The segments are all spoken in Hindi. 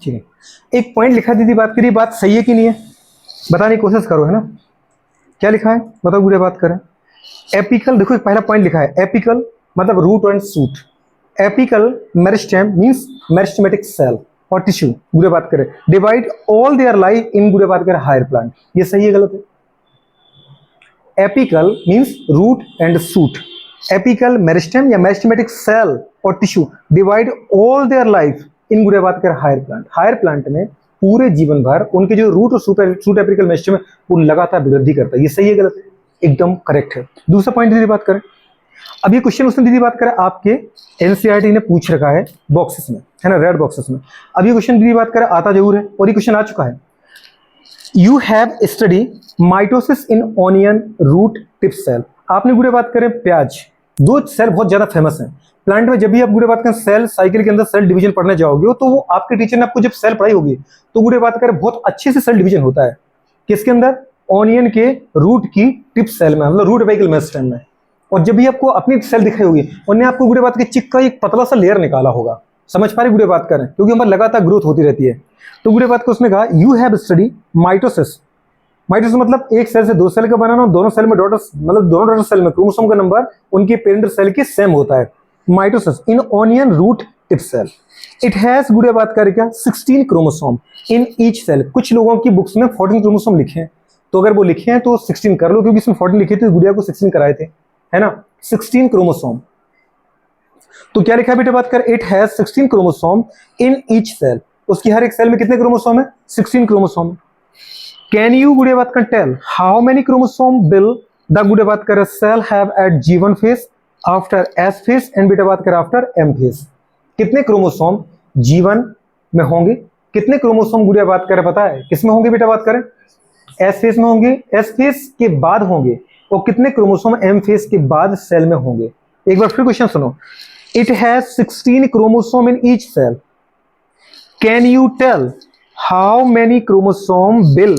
ठीक है, एक पॉइंट लिखा दीदी, बात करिए, बात सही है कि नहीं है, बताने की कोशिश करो, है ना। क्या लिखा है बताओ, बुरे बात करें। एपिकल, देखो पहला पॉइंट लिखा है एपिकल मतलब root and shoot. Apical meristem means meristematic cell और टिश्यू, बुरे बात करें, divide all their life in, बुरे बात करें, हायर प्लांट। ये सही है गलत है? Apical means root and shoot, apical meristem या मेरिस्टेमेटिक सेल और tissue divide all their life in, बुरे बात करें, हायर प्लांट। हायर प्लांट में पूरे जीवन भर उनके जो रूट और सूट एपिकल मेरिस्टेम है वो लगातार वृद्धि करता है। ये सही है गलत है? एकदम करेक्ट है। दूसरा पॉइंट दीदी बात करें, अब ये क्वेश्चन उसने दीदी बात करें आपके एनसीईआरटी ने पूछ रखा है बॉक्सेस में, है ना, रेड बॉक्सेस में। अब ये क्वेश्चन दीदी बात करें आता जरूर है, और ये क्वेश्चन आ चुका है। You have study mitosis in onion root tip cell. आपने बुरे बात करें प्याज, दो सेल बहुत ज्यादा फेमस है प्लांट में। जब भी आप बुरे बात करें सेल साइकिल के अंदर सेल डिवीजन पढ़ने जाओगे तो वो आपके टीचर ने आपको जब सेल पढ़ाई होगी तो बुरे बात करें बहुत अच्छे से सेल डिवीजन होता है। किसके अंदर? ऑनियन के रूट की टिप सेल में, मतलब रूट एपिकल मेरिस्टेम में। और जब भी आपको अपनी सेल दिखाई होगी उन्होंने आपको बुरे बात के चिक का एक पतला सा लेयर निकाला होगा, समझ पा रहे बुरे बात करें, क्योंकि हमारी लगातार ग्रोथ होती रहती है। तो बुरे बात को उसने कहा you have study mitosis. Mitosis मतलब एक सेल से दो सेल का बनाना, दोनों सेल में डॉटर, मतलब दोनों डॉटर सेल में क्रोमोसोम का नंबर उनके पेरेंट सेल के सेम होता है। Mitosis in onion root tip cell, it has, बुरे बात करें क्या, 16 क्रोमोसोम इन ईच सेल। कुछ लोगों की बुक्स में 14 क्रोमोसोम लिखे हैं, तो अगर वो लिखे हैं तो 16 कर लो, क्योंकि इसमें 14 लिखे थे, गुड़िया को 16 कराए थे, है ना, 16 क्रोमोसोम। तो क्या लिखा है बेटा बात कर, it has 16 chromosome in each cell. उसकी हर एक सेल में कितने क्रोमोसोम है? 16 क्रोमोसोम। कैन यू, गुड़िया बात कर, tell how many chromosome will the, गुड़िया बात कर, cell have at G1 phase, after S phase and, बेटा बात कर, आफ्टर M फेज। कितने क्रोमोसोम G1 में होंगे, कितने क्रोमोसोम, गुड़िया बात कर, पता है किस में होंगे बेटा बात करें? S फेज में होंगे, S फेज के बाद होंगे, और कितने क्रोमोसोम M फेज के बाद सेल में होंगे। एक बार फिर क्वेश्चन सुनो, it has 16 chromosome in each cell. Can you tell how many chromosome will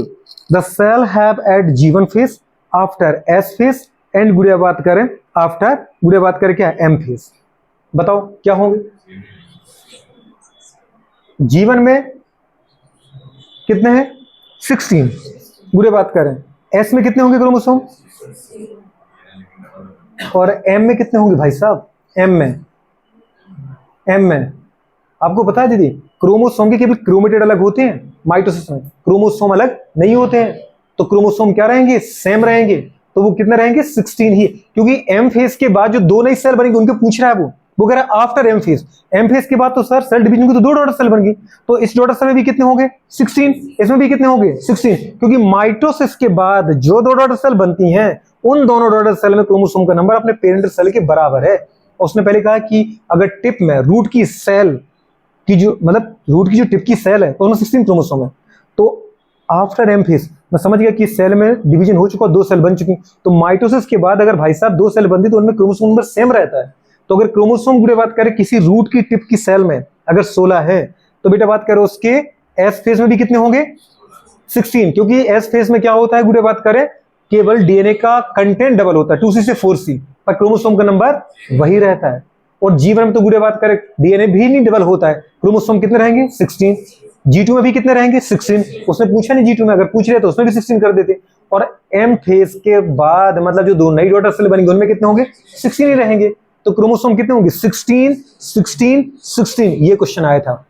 the cell have at G1 phase, after S phase and, गुड़िया बात करें, आफ्टर, गुड़िया बात करें क्या, M फेज। बताओ क्या होंगे? G1 में कितने हैं? 16। गुड़िया बात करें S में कितने होंगे क्रोमोसोम, और M में कितने होंगे भाई साहब? M में आपको पता है दीदी, क्रोमोसोम के केवल क्रोमेटिड अलग होते हैं, माइटोसिस में क्रोमोसोम अलग नहीं होते हैं। तो क्रोमोसोम क्या रहेंगे? सेम रहेंगे। तो वो कितने रहेंगे? 16 ही, क्योंकि M फेज के बाद जो दो नई सेल बनेंगे उनके पूछ रहा है वो कह रहा है after M phase. M phase के बाद तो सर सेल डिवीजन की तो दो डॉटर सेल बन गई, तो इस डॉटर सेल में भी कितने होंगे? 16। इसमें भी कितने होंगे? 16, क्योंकि माइटोसिस के बाद जो दो डॉटर सेल बनती हैं उन दोनों डॉटर सेल में क्रोमोसोम का नंबर अपने पेरेंट सेल के बराबर है। उसने पहले कहा कि अगर टिप में रूट की सेल की जो, मतलब रूट की जो टिप की सेल है तो उसमें 16 क्रोमोसोम है। तो आफ्टर M फेज मैं समझ गया कि सेल में डिवीजन हो चुका, दो सेल बन चुकी। तो माइटोसिस के बाद अगर भाई साहब दो सेल बनती तो उनमें क्रोमोसोम नंबर सेम रहता है। तो अगर क्रोमोसोम की बात करें किसी रूट की टिप की सेल में अगर 16 है तो बेटा बात करें उसके S फेज में भी कितने होंगे? 16, क्योंकि S फेज में क्या होता है, गुड़े बात करें, केवल डीएनए का कंटेंट डबल होता है 2C से 4C, पर क्रोमोसोम का नंबर वही रहता है। और G1 में तो गुड़े बात करें डीएनए भी नहीं डबल होता है, क्रोमोसोम कितने रहेंगे? 16। G2 में भी कितने रहेंगे? 16। उसने पूछा नहीं G2 में, अगर पूछ रहे तो उसमें भी 16 कर देते। और M फेज के बाद मतलब जो दो नई डॉटर सेल बनेंगे उनमें कितने होंगे? 16 ही रहेंगे। तो क्रोमोसोम कितने होंगे? 16 16 16। ये क्वेश्चन आया था।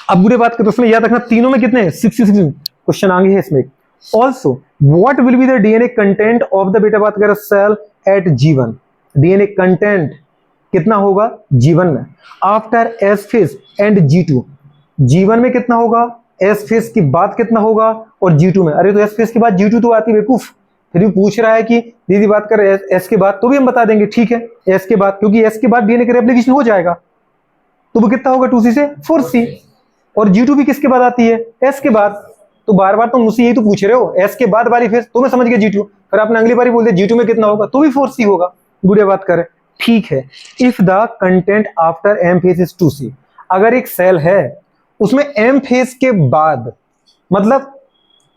अब बुरे बात करें तो उसमें याद रखना तीनों में कितने हैं? 16 क्वेश्चन आगे है इसमें। Also what will be the DNA content of the, बेटा बात करें, cell eight G1। DNA content कितना होगा G1 में, after S phase and G2। G1 में कितना होगा, S फेज के बाद कितना होगा, और G2 में। अरे तो S फेज के बाद G2 तो आती है बेवकूफ। फिर भी पूछ रहा है कि दीदी बात कर S के बाद, तो भी हम बता देंगे ठीक है S के बाद, क्योंकि S के बाद डीएनए का रेप्लिकेशन हो जाएगा। तो वो कितना होगा? 2C से 4C। और G2 भी किसके बाद आती है? S के बाद। तो बार बार तुम मुझसे यही तो पूछ रहे हो, S के बाद वाली फेज, तो मैं समझ गया G2। फिर आपने अगली बारी बोल दिया G2 में कितना होगा, तो भी 4C होगा। बुढ़िया बात करें ठीक है। If the content after M phase is 2C, अगर एक सेल है उसमें M फेज के बाद, मतलब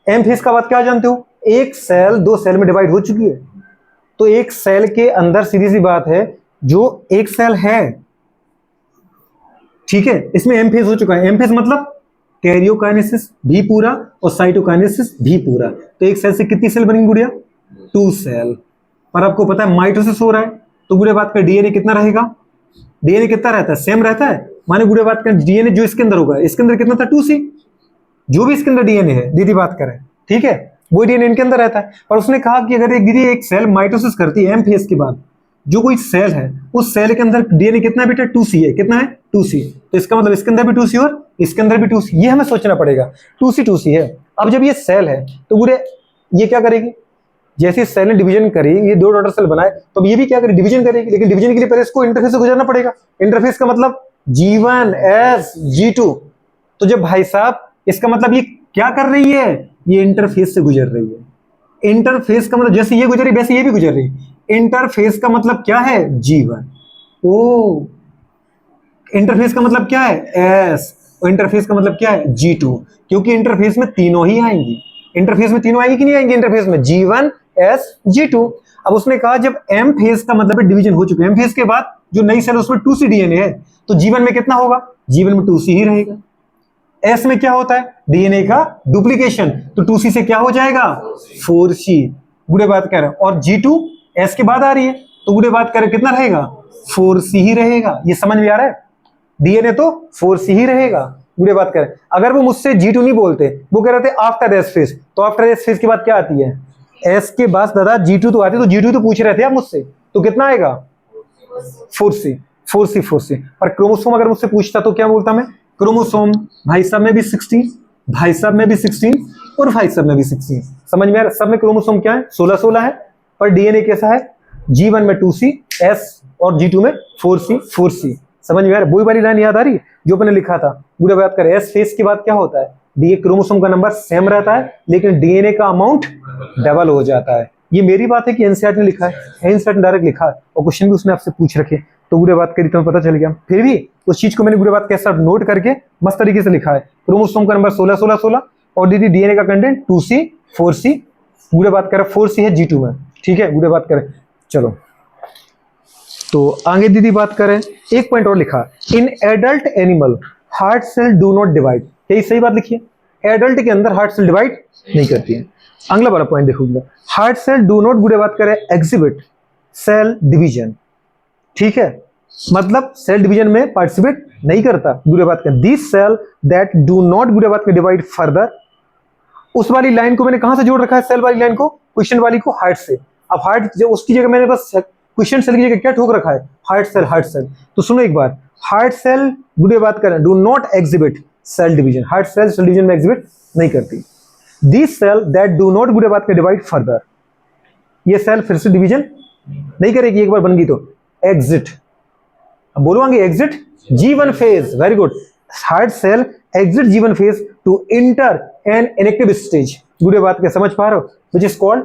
M फेज का बाद क्या जानते हो, एक सेल दो सेल में डिवाइड हो चुकी है। तो एक सेल के अंदर सीधी सी बात है, जो एक सेल है ठीक है, इसमें M फेज हो चुका है। M फेज मतलब कैरियोकाइनेसिस भी पूरा और साइटोकाइनेसिस भी पूरा। तो एक सेल से कितनी सेल बनेंगी गुड़िया? 2 सेल। पर आपको पता है माइटोसिस हो रहा है, तो गुड़िया बात कर डीएनए कितना रहेगा? डीएनए कितना रहता है? सेम रहता है। माने गुड़िया बात कर डीएनए जो इसके अंदर होगा, इसके अंदर कितना था? 2C। जो भी इसके अंदर डीएनए है दीदी बात करें, ठीक है, वो डीएनए इनके अंदर रहता है। पर उसने कहा कि अगर एक दीदी एक सेल माइटोसिस करती है एम फेज के बाद, जो कोई सेल है उस सेल के अंदर डीएनए कितना है बेटा? 2C है। कितना है? 2C। तो इसका मतलब इसके अंदर भी 2C और इसके अंदर भी 2C, ये हमें सोचना पड़ेगा। 2C है। अब जब ये सेल है तो पूरे ये क्या करेगी? जैसे सेल ने डिवीजन करी, ये 2 डॉटर सेल बनाए, तो अब ये भी क्या करेगी? डिवीजन करेगी। लेकिन डिवीजन के लिए पहले इसको इंटरफेस से गुजरना पड़ेगा। इंटरफेस का मतलब G1 S G2। तो जब भाई साहब इसका मतलब ये क्या कर रही है? ये इंटरफेस से गुजर रही है। इंटरफेस का मतलब जैसे ये गुजरी वैसे ये भी गुजर रही है। इंटरफेस का मतलब क्या है? G1। ओ, इंटरफेस का मतलब क्या है? S। और इंटरफेस का मतलब क्या है? G2। क्योंकि इंटरफेस में तीनों ही आएंगी। इंटरफेस में तीनों आएंगी कि नहीं आएंगी? इंटरफेस में G1 S G2। अब उसने कहा जब M फेज का मतलब डिवीजन हो चुका है, M फेज के बाद जो नई सेल उसमें 2C डीएनए है, तो G1 में कितना होगा? G1 में 2C ही रहेगा। S में क्या होता है? डीएनए का डुप्लीकेशन, तो 2C से क्या हो जाएगा? 4C। गुड़े बात कर रहे हैं। और G2 S के बाद आ रही है, तो गुड़े बात करें कितना रहेगा? 4C ही रहेगा। ये समझ में आ रहा है? डीएनए तो 4C ही रहेगा। गुड़े बात करें, अगर वो मुझसे G2 नहीं बोलते, वो कह रहे थे आफ्टर S फेज, तो आफ्टर S फेज के बाद क्या आती है? S के बाद दादा G2 तो आती है, तो G2 तो पूछ रहे थे आप मुझसे, तो कितना आएगा? 4C। 4C। पर क्रोमोसोम अगर मुझसे पूछता तो क्या बोलता मैं? क्रोमोसोम भाई साहब में भी 16, भाई साहब में भी 16 और भाई साहब में भी 16। समझ में आ रहा? सब में क्रोमोसोम क्या है? 16 है। पर डीएनए कैसा है? G1 में 2C S और G2 में 4C। समझ में आ रहा है? वही वाली लाइन याद आ रही है जो मैंने लिखा था। पूरा बात करें S फेज के बाद क्या होता है? डीए क्रोमोसोम का नंबर सेम रहता है, लेकिन डीएनए का अमाउंट डबल हो जाता है। ये मेरी बात है कि एनसीईआरटी ने लिखा है? एनसीईआरटी ने डायरेक्ट लिखा है, और क्वेश्चन भी उसने आपसे पूछ रखे, तो बुरे बात करी तो पता चल गया। फिर भी उस चीज को मैंने बुरे बात कैसा नोट करके मस्त तरीके से लिखा है। क्रोमोसोम का नंबर 16 और दीदी डीएनए का कंटेंट 2C 4C। बुरे बात करें 4C है G2 में, ठीक है। बुरे बात करें, चलो तो आगे दीदी बात करें, एक पॉइंट और लिखा, in adult animal heart cell do not divide. यही सही बात लिखी है, एडल्ट के अंदर हार्ट सेल डिवाइड नहीं करती है। अगला वाला पॉइंट देखूंगा, हार्ट सेल डू नॉट बुरे बात करें एग्जिबिट सेल डिवीजन, ठीक है, मतलब सेल डिवीजन में पार्टिसिपेट नहीं करता। बुरे बात करें this cell that do not बुरे बात करें डिवाइड फर्दर। उस वाली लाइन को मैंने कहां से जोड़ रखा है? सेल वाली लाइन को, क्वेश्चन वाली को हार्ट से। अब हार्ट जो उसकी जगह मैंने बस क्वेश्चन सेल की जगह क्या ठोक रखा है? Heart cell, heart cell. तो सुनो एक बार, हार्ट सेल बुरे बात करें do not exhibit cell division, heart cell cell division में एग्जिबिट नहीं करती। This cell that do not बुरे बात करें डिवाइड फर्दर, ये सेल फिर से डिवीजन नहीं करेगी, एक बार बन गई तो एग्जिट। अब बोलवाएंगे exit G1 phase, very good. Heart cell exit G1 phase to enter an inactive stage, बुरे बात के समझ पा रहे हो, which is called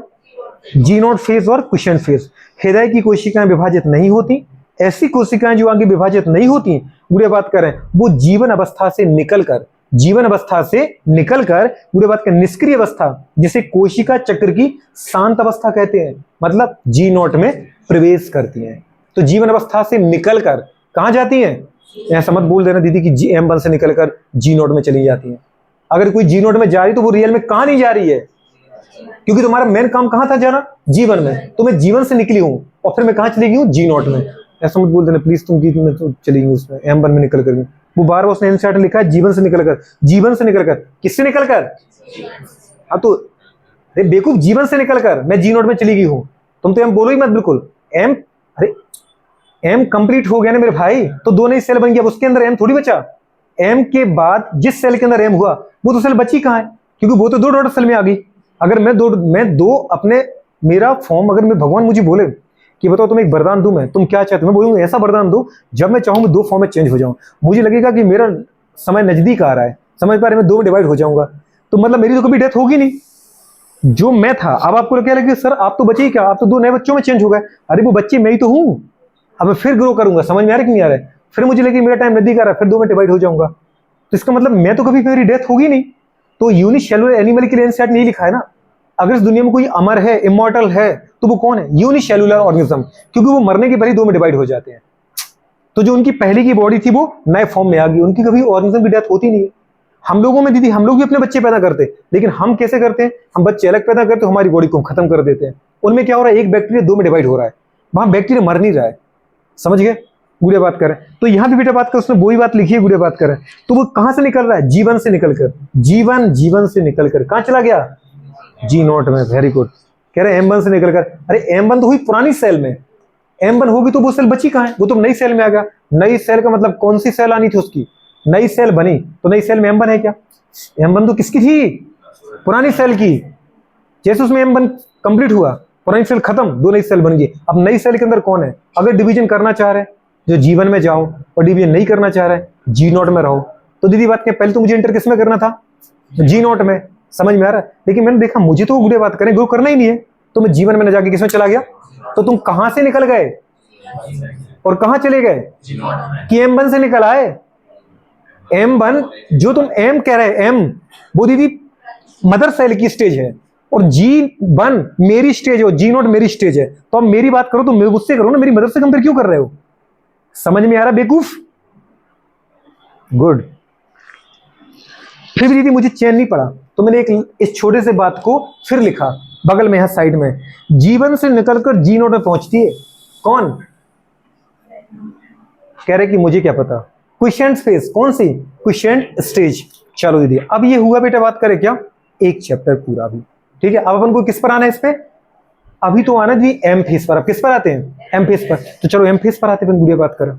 G0 phase और क्वेश्चन फेज। हृदय की कोशिकाएं विभाजित नहीं होती, ऐसी कोशिकाएं जो आगे विभाजित नहीं होती, बुरे बात करें वो जीवन अवस्था से निकलकर, जीवन अवस्था से निकलकर बुरे बात करें निष्क्रिय अवस्था, जिसे कोशिका चक्र की शांत अवस्था कहते हैं, मतलब G0 में प्रवेश करती हैं। तो जीवन अवस्था से निकलकर कहां जाती हैं? ऐसा मत बोल देना दीदी कि M1 से निकलकर G0 में चली जाती हैं। अगर कोई G0 में जा रही तो वो रियल में कहां नहीं जा रही है, क्योंकि तुम्हारा मेन काम कहां था जाना? G1 में। तो मैं G1 से निकली हूं और फिर मैं कहां चली गई हूं? G0 में। ऐसा मत बोल देना प्लीज तुम कि मैं तो चली गई उसमें M1 में निकल कर। वो बार बार उसने एनसीईआरटी लिखा है G1 से निकलकर, G1 से निकलकर, किससे निकलकर? हाँ तो अरे बेवकूफ, G1 से निकलकर मैं G0 में चली गई हूं। तुम तो M बोलो ही मत बिल्कुल। M, अरे M कंप्लीट हो गया ना मेरे भाई, तो 2 नई सेल बन गया, उसके अंदर M थोड़ी बचा। M के बाद जिस सेल के अंदर M हुआ वो तो सेल बची कहां है? क्योंकि वो तो 2 डॉटर सेल में आ गई। अगर मैं दो अपने, मेरा फॉर्म अगर मैं भगवान मुझे बोले कि बताओ तुम एक वरदान दूं, मैं तुम क्या चाहते हो, मैं बोलूंगा ऐसा वरदान दो जब मैं चाहूं मैं 2 फॉर्म में चेंज हो जाऊं, मुझे लगेगा कि मेरा समय नजदीक आ रहा है, समझ पा रहे, मैं 2 में डिवाइड हो जाऊंगा, तो मतलब मेरी तो कभी डेथ होगी नहीं। जो मैं था, अब आपको क्या लगे सर आप तो बचे ही क्या, आप तो 2 नए बच्चों में चेंज हो गए। अरे वो बच्चे मैं ही तो हूं, अब मैं फिर ग्रो करूंगा, समझ में आ रहा है कि नहीं आ रहा है? फिर मुझे लगे मेरा टाइम नजदीक आ रहा है, फिर 2 में डिवाइड हो जाऊंगा, तो इसका मतलब मैं तो कभी मेरी डेथ होगी नहीं। तो यूनिसेलुलर एनिमल के लिए एनसीईआरटी नहीं लिखा है ना। अगर इस दुनिया में कोई अमर है, इमॉर्टल है, तो वो कौन है? यूनिसेलुलर ऑर्गेनिज्म, क्योंकि वो मरने के पहले 2 में डिवाइड हो जाते हैं। तो जो उनकी पहले की बॉडी थी वो नए फॉर्म में आ गई, उनकी कभी ऑर्गेनिज्म की डेथ होती नहीं है। हम लोगों में दीदी, हम लोग भी अपने बच्चे पैदा करते हैं, लेकिन हम कैसे करते हैं, हम बच्चे अलग पैदा करते हैं, हमारी बॉडी को हम खत्म कर देते हैं। उनमें क्या हो रहा है, एक बैक्टीरिया दो में डिवाइड हो रहा है, वहां बैक्टीरिया मर नहीं रहा है। समझ गए, गुड़िया बात करें तो यहाँ भी बेटा बात कर, उसने वही बात लिखी है, गुड़िया बात करें तो वो कहां से निकल रहा है, जीवन से निकलकर, जीवन से निकलकर कहां चला गया, जी नोट में। Very good. कह रहे M1 से निकलकर, अरे M1 तो हुई पुरानी सेल में, M1 होगी तो वो सेल बची कहां है, वो तो नई सेल में आ गया। नई सेल का मतलब कौन सी सेल आनी थी उसकी, नई सेल बनी, तो नई सेल में M1 है क्या, M1 तो किसकी थी, पुरानी सेल की। जैसे उसमें M1 कंप्लीट हुआ, पुरानी सेल खत्म, दो नई सेल बन गई। अब नई सेल के अंदर कौन है, अगर डिवीजन करना चाह रहे हैं जो जीवन में जाओ, और डिवीजन नहीं करना चाह रहे हैं जी नोट में रहो। तो दीदी बात क्या, पहले तो मुझे इंटर किस में करना था, जी नोट में। समझ में आ रहा है, लेकिन मैंने देखा मुझे तो गुड़े बात करें, ग्रो करना ही नहीं है, तो मैं जीवन में न जाके किसमें चला गया। तो तुम कहां से निकल गए और कहां चले गए, कि M1 से निकल आए। M1 जो तुम M कह रहे हैं, M वो दीदी मदर सेल की स्टेज है, और G1 मेरी स्टेज है, जी नोट मेरी स्टेज है। तो अब मेरी बात करो तो मुझसे करो ना, मेरी मदर से कंपेयर क्यों कर रहे हो। समझ में आ रहा बेवकूफ, गुड। फिर भी दीदी मुझे चैन नहीं पड़ा, तो मैंने एक इस छोटे से बात को फिर लिखा बगल में, यहां साइड में, जीवन से निकलकर जी नोट में पहुंचती है कौन, कह रहे कि मुझे क्या पता, क्विसेंट फेज, कौन सी, क्विसेंट स्टेज। चलो दीदी अब ये हुआ बेटा, बात करें क्या, एक चैप्टर पूरा भी, ठीक है। अब अपन को किस पर आना है, इस पे अभी तो आना दीदी M फेज पर। अब किस पर आते हैं, M फेज पर। तो चलो M फेज पर आते हैं, गुड़िया बात करें।